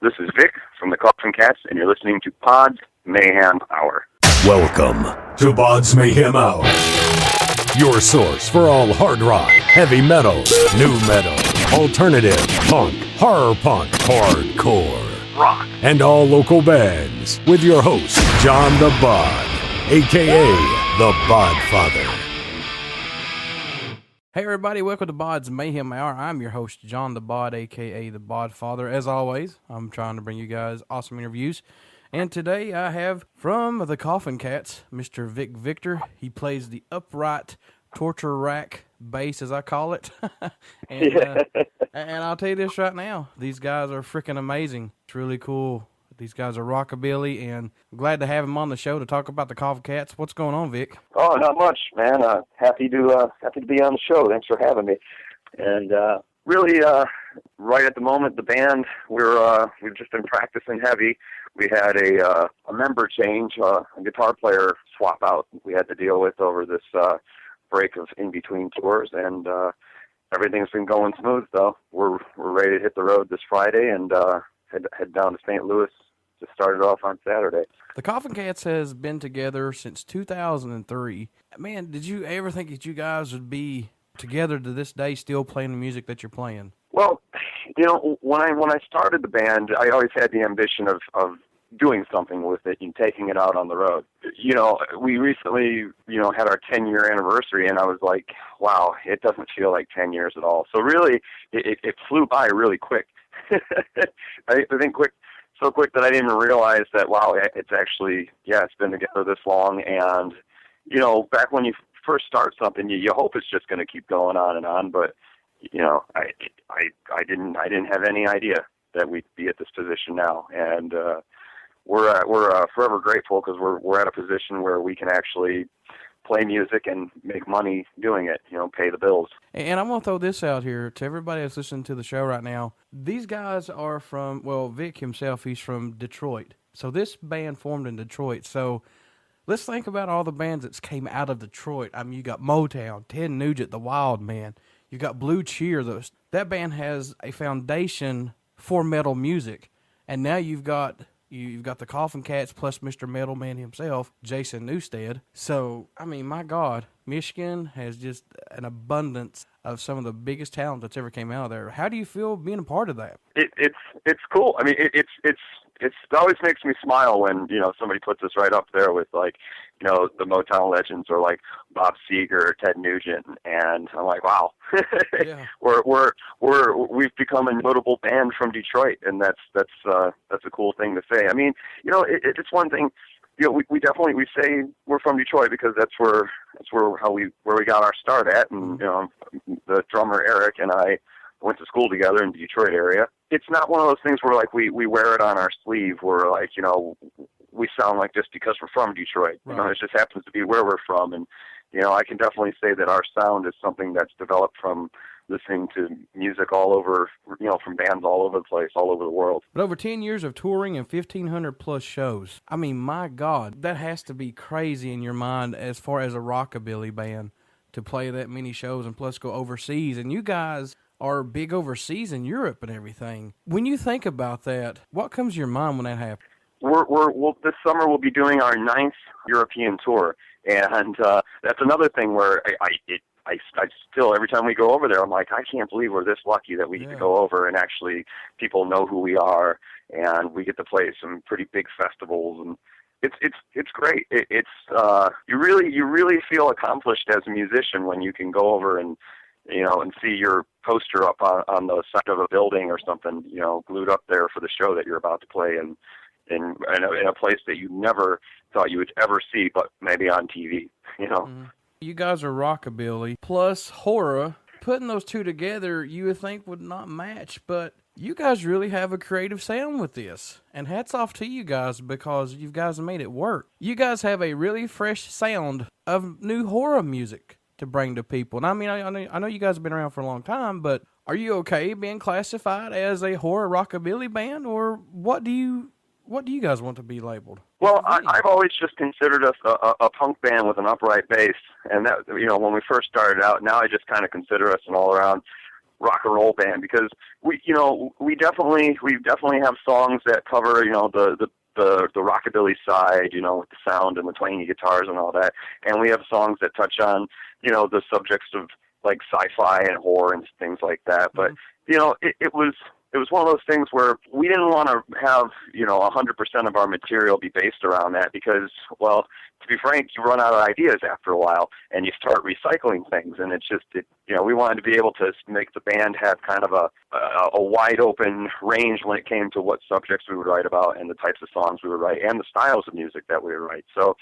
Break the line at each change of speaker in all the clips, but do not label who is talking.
This is Vic from the Koffin Cats, and you're listening to BODS Mayhem Hour.
Welcome to BODS Mayhem Hour, your source for all hard rock, heavy metal, new metal, alternative, punk, horror punk, hardcore, rock, and all local bands, with your host, John the Bod, a.k.a. the Bodfather.
Hey everybody, welcome to BODS Mayhem Hour. I'm your host, John the Bod, a.k.a. the Bodfather. As always, I'm trying to bring you guys awesome interviews. And today I have from the Koffin Cats, Mr. Vic Victor. He plays the upright torture rack bass, as I call it. and I'll tell you this right now, these guys are freaking amazing. It's really cool. These guys are rockabilly, and I'm glad to have him on the show to talk about the Koffin Cats. What's going on, Vic?
Oh, not much, man. Happy to be on the show. Thanks for having me. And really, right at the moment, the band we've just been practicing heavy. We had a member change, a guitar player swap out. We had to deal with over this break of in between tours, and everything's been going smooth. Though we're ready to hit the road this Friday and head down to St. Louis. Just started off on Saturday.
The Koffin Cats has been together since 2003. Man, did you ever think that you guys would be together to this day still playing the music that you're playing?
Well, when I started the band, I always had the ambition of doing something with it and taking it out on the road. We recently, had our 10-year anniversary, and I was like, wow, it doesn't feel like 10 years at all. So really, it flew by really quick. I think so quick that I didn't even realize that, wow, it's actually, it's been together this long. And, back when you first start something, you hope it's just going to keep going on and on. But, I didn't have any idea that we'd be at this position now. And we're forever grateful because we're at a position where we can actually play music and make money doing it, pay the bills.
And I'm going to throw this out here to everybody that's listening to the show right now. These guys are from, Vic himself, he's from Detroit. So this band formed in Detroit. So let's think about all the bands that came out of Detroit. I mean, you got Motown, Ted Nugent, The Wild Man. You got Blue Cheer. That band has a foundation for metal music. And now you've got the Koffin Cats plus Mr. Metal Man himself, Jason Newsted. So, I mean, my God, Michigan has just an abundance of some of the biggest talent that's ever came out of there. How do you feel being a part of that?
It's cool. I mean, it always makes me smile when somebody puts us right up there with the Motown legends or like Bob Seger or Ted Nugent, and I'm like, wow, yeah. We've become a notable band from Detroit, and that's a cool thing to say. I mean, it's one thing. We definitely say we're from Detroit because that's where we got our start at, and the drummer Eric and I went to school together in the Detroit area. It's not one of those things where we wear it on our sleeve. We're we sound like this because we're from Detroit.
Right.
It just happens to be where we're from, and I can definitely say that our sound is something that's developed from listening to music all over, from bands all over the place, all over the world.
But over 10 years of touring and 1,500 plus shows, I mean, my God, that has to be crazy in your mind as far as a rockabilly band to play that many shows and plus go overseas. And you guys are big overseas in Europe and everything. When you think about that, what comes to your mind when that happens?
This summer we'll be doing our 9th European tour, and that's another thing where I still, every time we go over there, I'm like, I can't believe we're this lucky that we get to go over and actually people know who we are, and we get to play some pretty big festivals, and it's great. You really feel accomplished as a musician when you can go over and and see your poster up on the side of a building or something, glued up there for the show that you're about to play, and in a place that you never thought you would ever see, but maybe on TV.
You guys are rockabilly plus horror. Putting those two together, you would think would not match, but you guys really have a creative sound with this. And hats off to you guys because you guys made it work. You guys have a really fresh sound of new horror music to bring to people. And I mean, I know you guys have been around for a long time, but are you okay being classified as a horror rockabilly band, or what do you guys want to be labeled?
Well, I've always just considered us a punk band with an upright bass, and that when we first started out. Now I just kind of consider us an all-around rock and roll band, because we definitely have songs that cover, the rockabilly side, with the sound and the twangy guitars and all that, and we have songs that touch on, the subjects of like sci-fi and horror and things like that. But it was one of those things where we didn't want to have 100% of our material be based around that, because, well, to be frank, you run out of ideas after a while and you start recycling things, and it's just we wanted to be able to make the band have kind of a wide open range when it came to what subjects we would write about and the types of songs we would write and the styles of music that we would write. So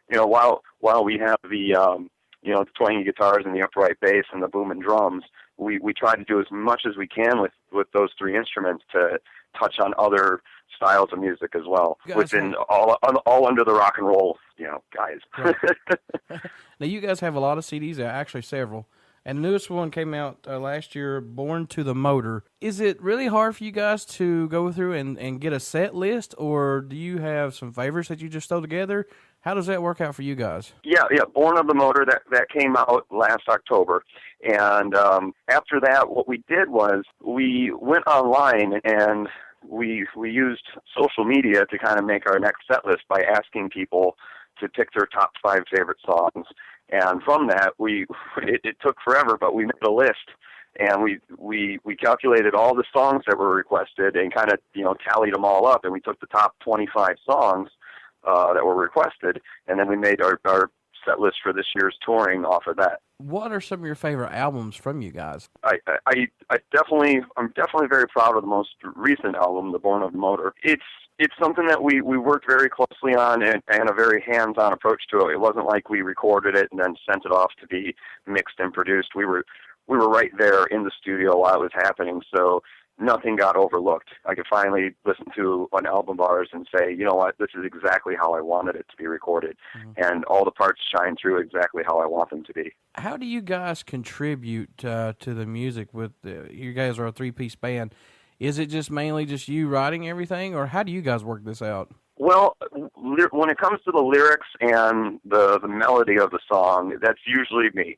while we have the the twangy guitars and the upright bass and the booming drums, we try to do as much as we can with those three instruments to touch on other styles of music as well, within all under the rock and roll, guise.
Right. Now, you guys have a lot of CDs, actually several, and the newest one came out last year, Born to the Motor. Is it really hard for you guys to go through and get a set list, or do you have some favorites that you just throw together? How does that work out for you guys?
Yeah, Born of the Motor, that came out last October. And after that, what we did was we went online and we used social media to kind of make our next set list by asking people to pick their top 5 favorite songs. And from that, it took forever, but we made a list. And we calculated all the songs that were requested and kind of tallied them all up. And we took the top 25 songs that were requested, and then we made our set list for this year's touring off of that.
What are some of your favorite albums from you guys?
I'm definitely very proud of the most recent album, The Born of the Motor. It's something that we worked very closely on and a very hands-on approach to it. It wasn't like we recorded it and then sent it off to be mixed and produced. We were right there in the studio while it was happening, so nothing got overlooked. I could finally listen to an album of ours and say, you know what, this is exactly how I wanted it to be recorded. Mm-hmm. And all the parts shine through exactly how I want them to be.
How do you guys contribute to the music? You guys are a 3-piece band. Is it just mainly just you writing everything, or how do you guys work this out?
Well, when it comes to the lyrics and the melody of the song, that's usually me,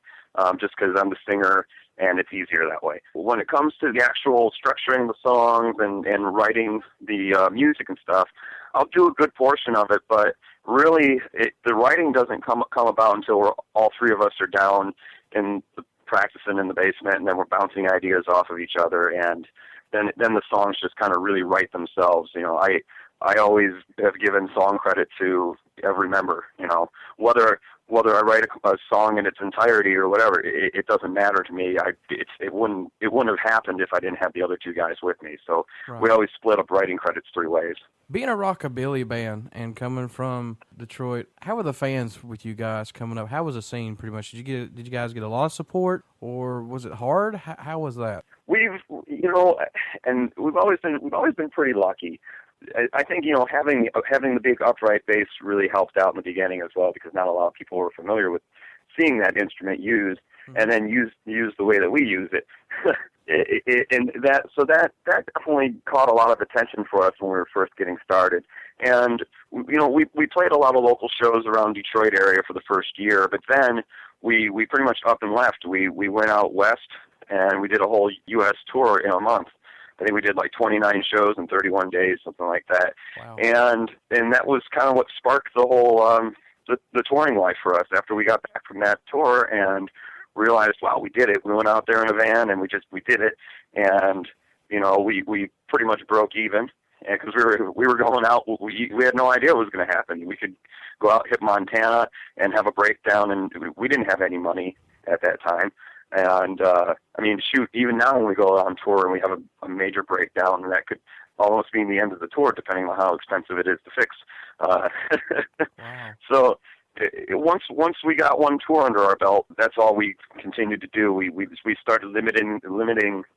just because I'm the singer, and it's easier that way. When it comes to the actual structuring the songs and writing the music and stuff, I'll do a good portion of it, but really the writing doesn't come about until all three of us are down in practicing in the basement, and then we're bouncing ideas off of each other, and then the songs just kind of really write themselves. I always have given song credit to every member, whether I write a song in its entirety or whatever, it doesn't matter to me. It wouldn't have happened if I didn't have the other two guys with me. So right. We always split up writing credits 3 ways.
Being a rockabilly band and coming from Detroit, how were the fans with you guys coming up? How was the scene pretty much? Did you guys get a lot of support, or was it hard? How was that? We've
always been pretty lucky. I think, having the big upright bass really helped out in the beginning as well, because not a lot of people were familiar with seeing that instrument used, and then used the way that we use it. That definitely caught a lot of attention for us when we were first getting started. And, we played a lot of local shows around Detroit area for the first year, but then we pretty much up and left. We went out west, and we did a whole U.S. tour in a month. I think we did like 29 shows in 31 days, something like that. Wow. And that was kind of what sparked the whole the touring life for us after we got back from that tour and realized, wow, we did it. We went out there in a van and we did it. And, we pretty much broke even because we were going out. We had no idea what was going to happen. We could go out, hit Montana and have a breakdown, and we didn't have any money at that time. And, even now when we go on tour and we have a major breakdown, that could almost mean the end of the tour, depending on how expensive it is to fix. Wow. So once we got one tour under our belt, that's all we continued to do. We started limiting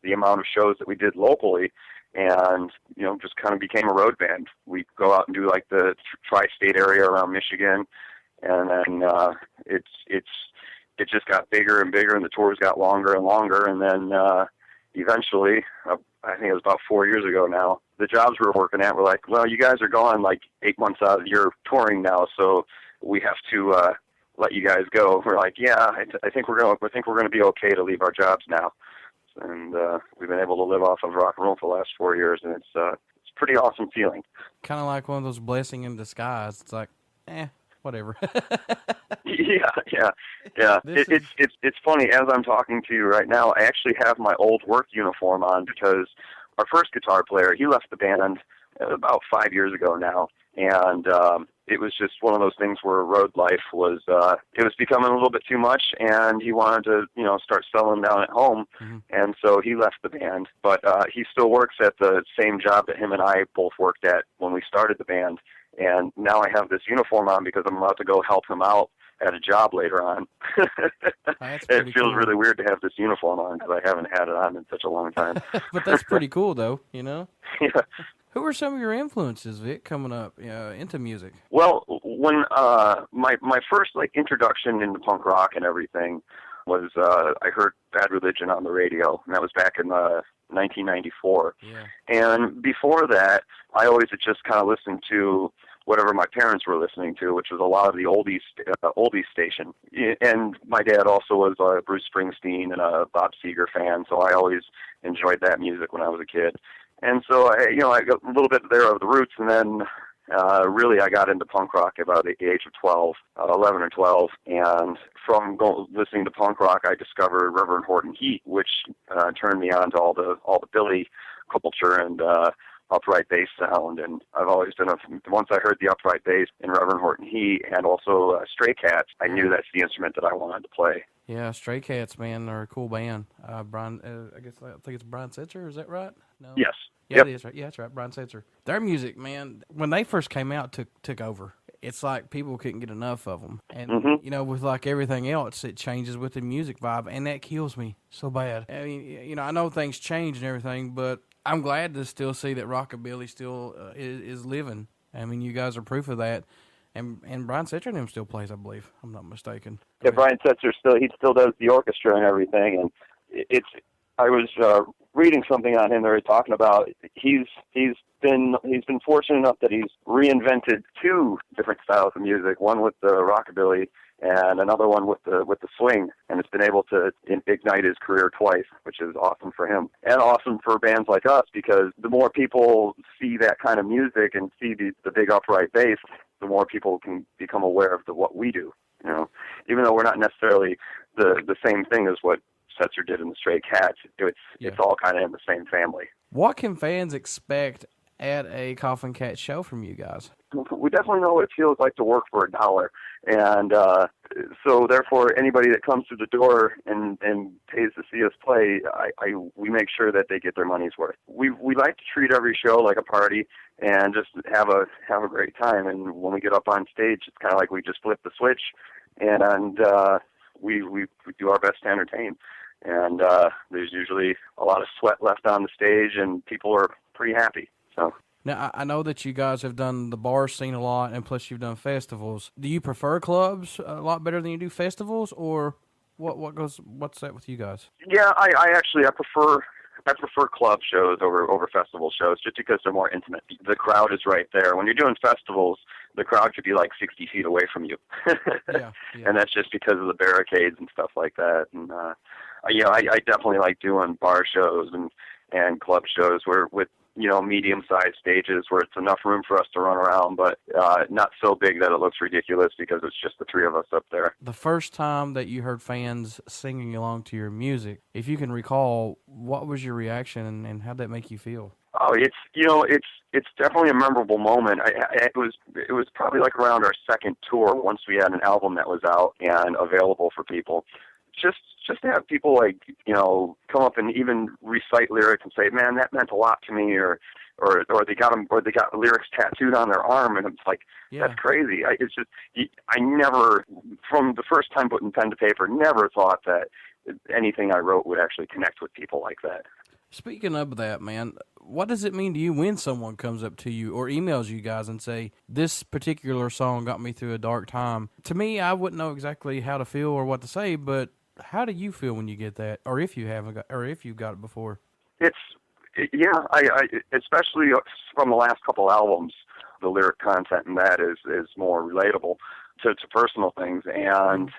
the amount of shows that we did locally, and, just kind of became a road band. We go out and do like the tri-state area around Michigan, and then it just got bigger and bigger, and the tours got longer and longer, and then eventually, I think it was about 4 years ago now, the jobs we were working at were like, well, you guys are gone like 8 months out of your touring now, so we have to let you guys go. We're like, yeah, I think we're going to be okay to leave our jobs now. and we've been able to live off of rock and roll for the last 4 years, and it's a pretty awesome feeling.
Kind of like one of those blessing in disguise. It's like, whatever.
Yeah. It's funny, as I'm talking to you right now, I actually have my old work uniform on because our first guitar player, he left the band about 5 years ago now, and it was just one of those things where road life was it was becoming a little bit too much, and he wanted to start settling down at home, and so he left the band. But he still works at the same job that him and I both worked at when we started the band, and now I have this uniform on because I'm about to go help him out at a job later on. It feels
cool.
Really weird to have this uniform on because I haven't had it on in such a long time.
But that's pretty cool, though,
Yeah.
Who are some of your influences, Vic, coming up into music?
Well, when my first introduction into punk rock and everything was I heard Bad Religion on the radio, and that was back in 1994.
Yeah.
And before that, I always had just kind of listened to whatever my parents were listening to, which was a lot of the oldies station. And my dad also was a Bruce Springsteen and a Bob Seger fan, so I always enjoyed that music when I was a kid. And so I got a little bit there of the roots, and then really I got into punk rock about the age of 11 or 12. And from listening to punk rock, I discovered Reverend Horton Heat, which turned me on to all the Billy culture and upright bass sound. And I've always been once I heard the upright bass in Reverend Horton Heat and also Stray Cats, I knew that's the instrument that I wanted to play.
Yeah, Stray Cats, man, they're a cool band. Brian, I think it's Brian Setzer, is that right? No?
Yes.
Yeah, It is right. Yeah, that's right, Brian Setzer. Their music, man, when they first came out, took over. It's like people couldn't get enough of them. And, with like everything else, it changes with the music vibe, and that kills me so bad. I mean, I know things change and everything, but I'm glad to still see that rockabilly still is living. I mean, you guys are proof of that. And Brian Setzer and him still plays, I believe. I'm not mistaken.
Yeah, Brian Setzer still does the orchestra and everything, and I was reading something on him they were talking about. He's been fortunate enough that he's reinvented two different styles of music, one with the rockabilly and another one with the swing, and it's been able to ignite his career twice, which is awesome for him and awesome for bands like us, because the more people see that kind of music and see the big upright bass, the more people can become aware of what we do. Even though we're not necessarily the same thing as what Setzer did in the Stray Cats, it's all kind of in the same family.
What can fans expect at a Koffin Cat show from you guys?
We definitely know what it feels like to work for $1, and so therefore anybody that comes through the door and pays to see us play, we make sure that they get their money's worth. We like to treat every show like a party and just have a great time. And when we get up on stage, it's kind of like we just flip the switch, and we do our best to entertain. And there's usually a lot of sweat left on the stage, and people are pretty happy. So.
Now, I know that you guys have done the bar scene a lot, and plus you've done festivals. Do you prefer clubs a lot better than you do festivals, or what's that with you guys?
Yeah, I prefer club shows over festival shows, just because they're more intimate. The crowd is right there. When you're doing festivals, the crowd could be like 60 feet away from you.
Yeah.
And that's just because of the barricades and stuff like that. And I definitely like doing bar shows and club shows where with medium-sized stages where it's enough room for us to run around, but not so big that it looks ridiculous because it's just the three of us up there.
The first time that you heard fans singing along to your music, if you can recall, what was your reaction and how'd that make you feel?
Oh, it's definitely a memorable moment. It was probably like around our second tour, once we had an album that was out and available for people. Just to have people come up and even recite lyrics and say, "Man, that meant a lot to me," or they got lyrics tattooed on their arm, and it's like, That's crazy. I never, from the first time putting pen to paper, never thought that anything I wrote would actually connect with people like that.
Speaking of that, man, what does it mean to you when someone comes up to you or emails you guys and say, this particular song got me through a dark time? To me, I wouldn't know exactly how to feel or what to say, but how do you feel when you get that, or if you haven't got, or if you've got it before?
I especially from the last couple albums, the lyric content in that is more relatable to personal things, and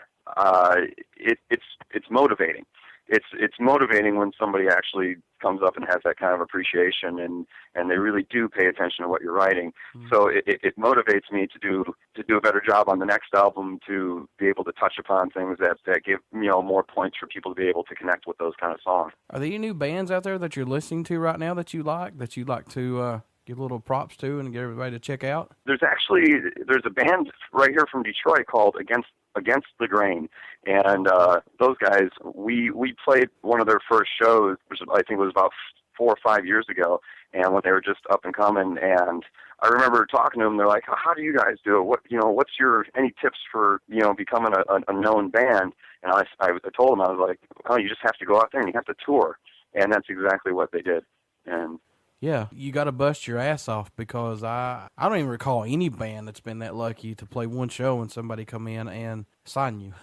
it's motivating. it's motivating when somebody actually comes up and has that kind of appreciation, and they really do pay attention to what you're writing. Mm-hmm. So it motivates me to do a better job on the next album, to be able to touch upon things that give more points for people to be able to connect with those kind of songs.
Are there any new bands out there that you're listening to right now that you like to give a little props to and get everybody to check out?
There's a band right here from Detroit called Against the Grain, and those guys, we played one of their first shows, which I think was about 4 or 5 years ago, and when they were just up and coming, and I remember talking to them. They're like, "How do you guys do it? What's any tips for becoming a known band?" And I told them, I was like, "Oh, you just have to go out there and you have to tour," and that's exactly what they did. And
yeah, you got to bust your ass off, because I don't even recall any band that's been that lucky to play one show and somebody come in and sign you.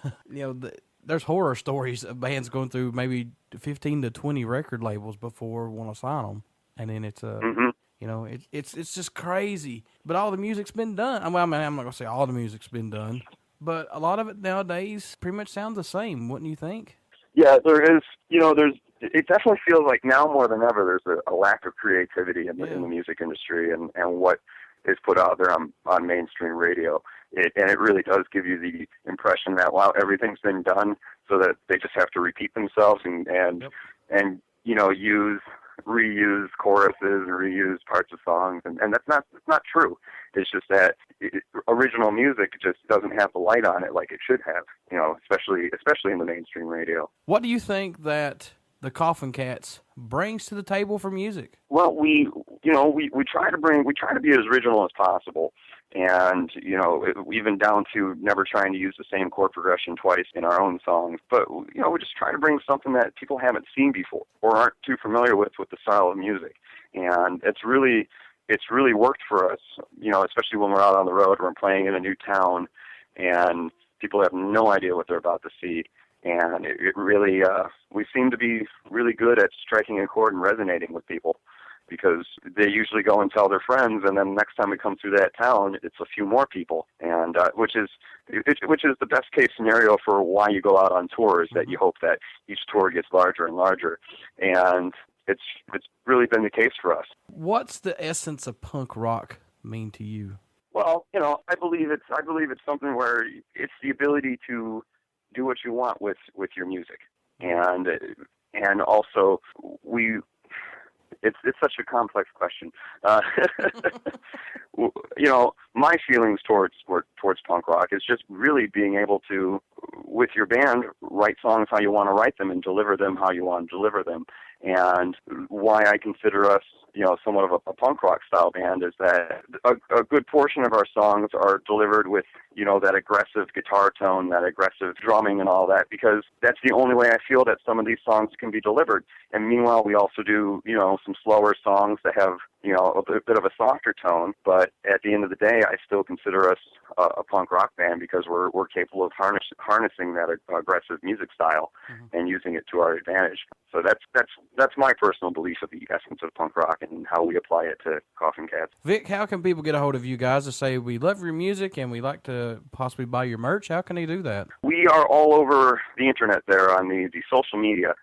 There's horror stories of bands going through maybe 15 to 20 record labels before want to sign them, and then it's
mm-hmm.
It's just crazy. But all the music's been done. I'm not gonna say all the music's been done, but a lot of it nowadays pretty much sounds the same, wouldn't you think?
Yeah, there is. It definitely feels like now more than ever there's a lack of creativity in the music industry, and what is put out there on mainstream radio. And it really does give you the impression that, wow, everything's been done, so that they just have to repeat themselves and reuse choruses and reuse parts of songs, and that's not true. It's just that original music just doesn't have the light on it like it should have, especially in the mainstream radio.
What do you think that the Koffin Cats brings to the table for music?
Well, we try to be as original as possible, and even down to never trying to use the same chord progression twice in our own songs. But we just try to bring something that people haven't seen before or aren't too familiar with the style of music, and it's really worked for us. Especially when we're out on the road, or we're playing in a new town, and people have no idea what they're about to see. And it really, we seem to be really good at striking a chord and resonating with people, because they usually go and tell their friends, and then next time we come through that town, it's a few more people, and which is the best case scenario for why you go out on tours. That you hope that each tour gets larger and larger, and it's really been the case for us.
What's the essence of punk rock mean to you?
Well, I believe it's something where it's the ability to do what you want with your music, and also it's such a complex question. My feelings towards punk rock is just really being able to, with your band, write songs how you want to write them and deliver them how you want to deliver them. And why I consider us, somewhat of a punk rock style band is that a good portion of our songs are delivered with, that aggressive guitar tone, that aggressive drumming and all that, because that's the only way I feel that some of these songs can be delivered. And meanwhile, we also do, some slower songs that have, a bit of a softer tone. But at the end of the day, I still consider us a punk rock band, because we're capable of harnessing that aggressive music style and using it to our advantage. So that's my personal belief of the essence of punk rock and how we apply it to Koffin Cats.
Vic, how can people get a hold of you guys to say, we love your music and we like to possibly buy your merch? How can they do that?
We are all over the internet there on the social media.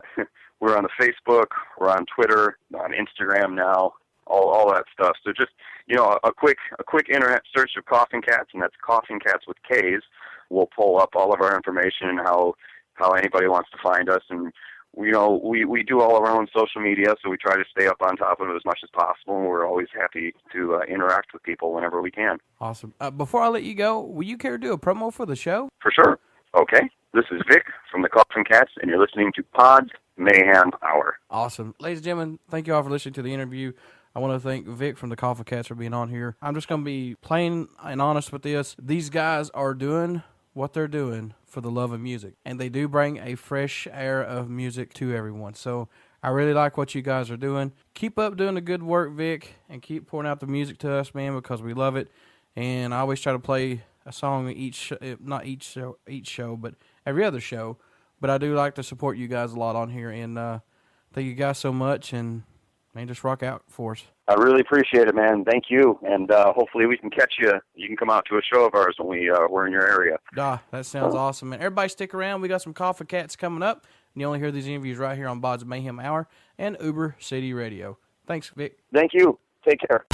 We're on the Facebook, we're on Twitter, on Instagram now, all that stuff. So just, a quick internet search of Koffin Cats, and that's Koffin Cats with K's. We'll pull up all of our information and how anybody wants to find us. And we do all of our own social media, so we try to stay up on top of it as much as possible, and we're always happy to interact with people whenever we can.
Awesome. Before I let you go, will you care to do a promo for the show?
For sure. Okay. This is Vic from the Koffin Cats, and you're listening to BODS Mayhem Hour.
Awesome. Ladies and gentlemen, thank you all for listening to the interview. I want to thank Vic from the Koffin Cats for being on here. I'm just going to be plain and honest with this. These guys are doing what they're doing for the love of music, and they do bring a fresh air of music to everyone. So I really like what you guys are doing. Keep up doing the good work, Vic, and keep pouring out the music to us, man, because we love it. And I always try to play a song not each show, but every other show. But I do like to support you guys a lot on here, and thank you guys so much, and man, just rock out for us.
I really appreciate it, man. Thank you, and hopefully we can catch you. You can come out to a show of ours when we're in your area.
That sounds awesome, man. Everybody stick around. We got some Koffin Cats coming up. And you only hear these interviews right here on BODS Mayhem Hour and Uber City Radio. Thanks, Vic.
Thank you. Take care.